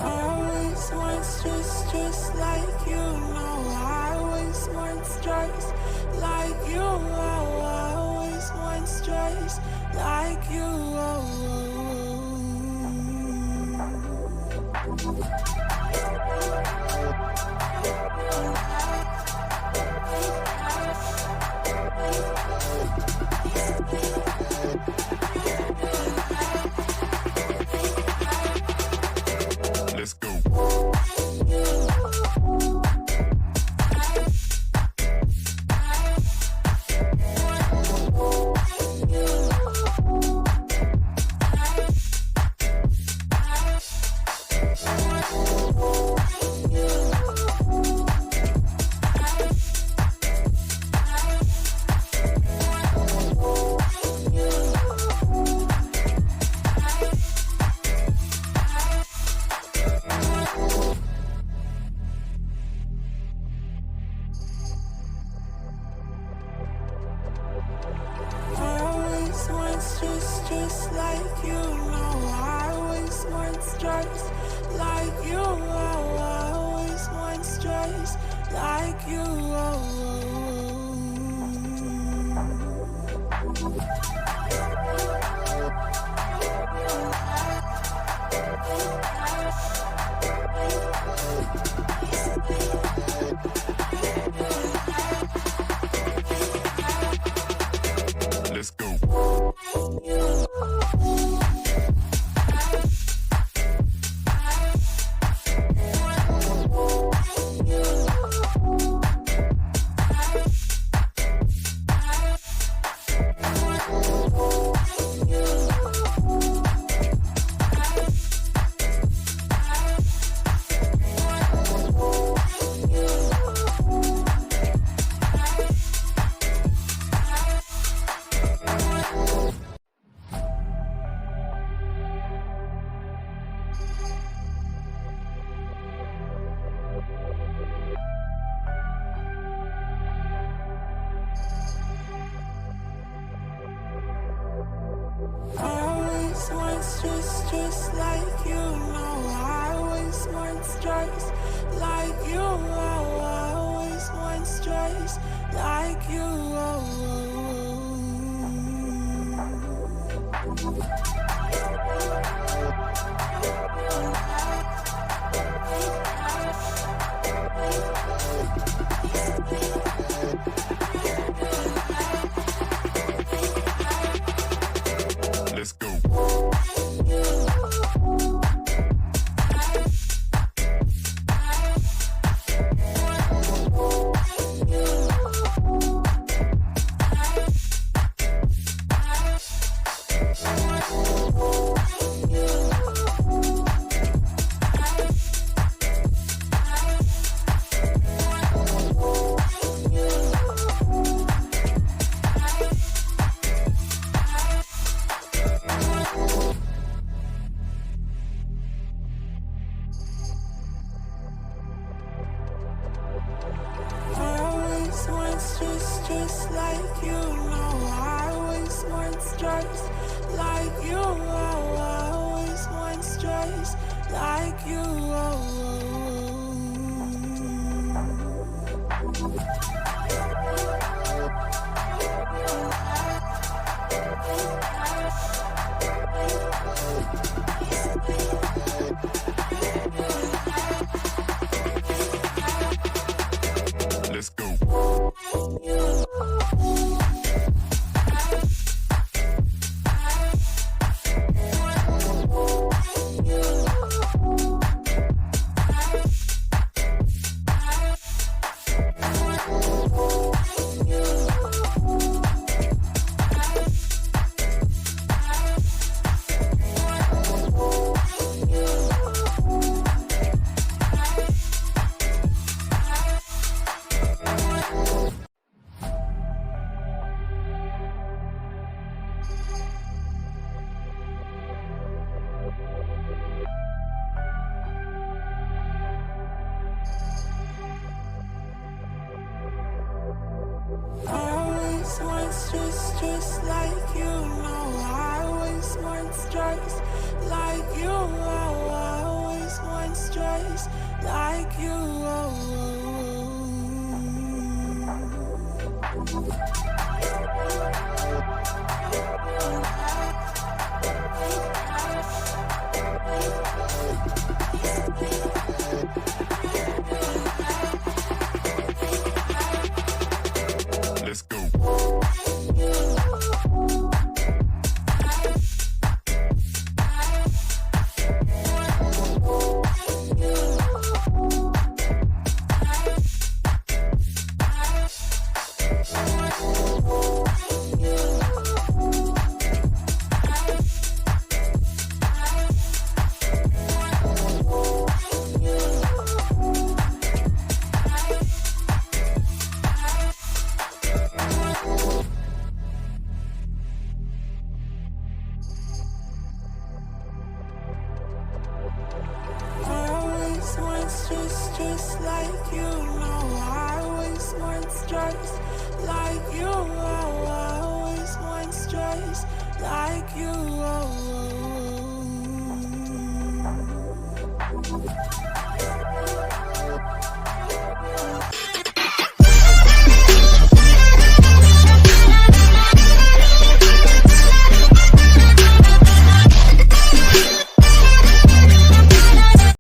Always wants just like you. No, I always wants just like you. Always wants just like you. Let's go. Always wants just like you. No, I always wants just like you. Always wants just like you. Let's go. Always wants just like you. No, I always wants just like you. Always wants just like you. Let's go. Always wants just like you. No, I always wants just like you. Always wants just like you. Let's go. like you know I waste more stress like you.